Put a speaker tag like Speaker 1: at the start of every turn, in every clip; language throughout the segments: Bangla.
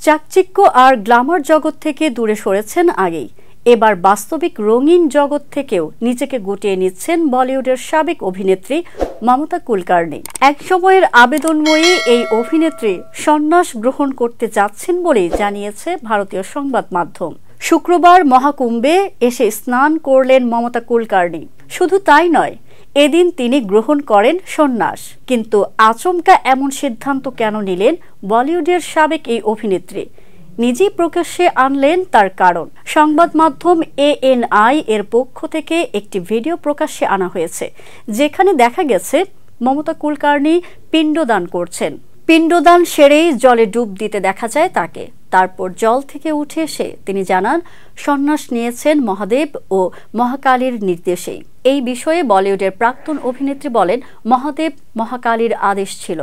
Speaker 1: চাকচিক্য আর গ্ল্যামার জগৎ থেকে দূরে সরেছেন আগেই। এবার বাস্তবিক রঙিন জগৎ থেকেও নিজেকে গুটিয়ে নিচ্ছেন বলিউডের সাবেক অভিনেত্রী মমতা কুলকার্নি। এক সময়ের আবেদনময়ী এই অভিনেত্রী সন্ন্যাস গ্রহণ করতে যাচ্ছেন বলেই জানিয়েছে ভারতীয় সংবাদ মাধ্যম। শুক্রবার মহাকুম্ভে এসে স্নান করলেন মমতা কুলকার্নি। শুধু তাই নয়, এদিন তিনি গ্রহণ করেন সন্ন্যাস। কিন্তু আচমকা এমন সিদ্ধান্ত কেন নিলেন বলিউডের সাবেক এই অভিনেত্রী? নিজেই প্রকাশ্যে আনলেন তার কারণ। সংবাদ মাধ্যম ANI এর পক্ষ থেকে একটি ভিডিও প্রকাশ্যে আনা হয়েছে, যেখানে দেখা গেছে মমতা কুলকার্নি পিণ্ডদান করছেন। পিণ্ডদান সেরেই জলে ডুব দিতে দেখা যায় তাকে। তারপর জল থেকে উঠে এসে তিনি জানান, সন্ন্যাস নিয়েছেন মহাদেব ও মহাকালীর নির্দেশেই। এই বিষয়ে বলিউডের প্রাক্তন অভিনেত্রী বলেন, মহাদেব মহাকালীর আদেশ ছিল।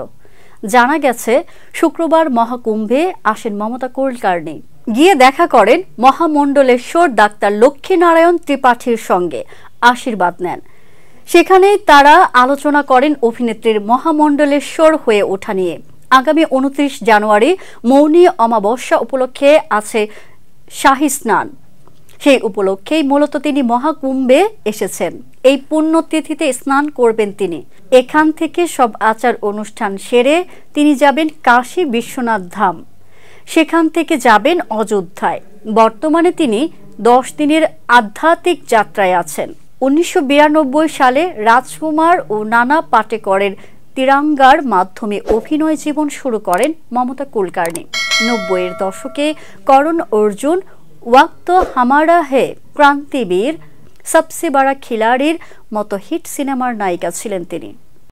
Speaker 1: জানা গেছে শুক্রবার মহাকুম্ভে আসেন মমতা কুলকার্নি। গিয়ে দেখা করেন মহামণ্ডলেশ্বর ডাক্তার লক্ষ্মীনারায়ণ ত্রিপাঠীর সঙ্গে, আশীর্বাদ নেন। সেখানেই তারা আলোচনা করেন অভিনেত্রীর মহামণ্ডলেশ্বর হয়ে ওঠা নিয়ে। আগামী 29 জানুয়ারি মৌনী অমাবস্যা উপলক্ষে আছে শাহী স্নান। সেই উপলক্ষেই মূলত তিনি মহাকুম্ভে এসেছেন। এই পুণ্যতিথিতে স্নান করবেন তিনি। এখান থেকে সব আচার অনুষ্ঠান সেরে তিনি যাবেন কাশী বিশ্বনাথ ধাম। সেখান থেকে যাবেন অযোধ্যায়। বর্তমানে তিনি 10 দিনের আধ্যাত্মিক যাত্রায় আছেন। 1992 সালে রাজকুমার ও নানা পাটেকরের তিরাঙ্গার মাধ্যমে অভিনয় জীবন শুরু করেন মমতা কুলকার্নি। 90-এর দশকে করণ অর্জুন, ওয়াক্ত হামারা হে, ক্রান্তিবীর, সবসে বড়া খিলাড়ির মতো হিট সিনেমার নায়িকা ছিলেন তিনি।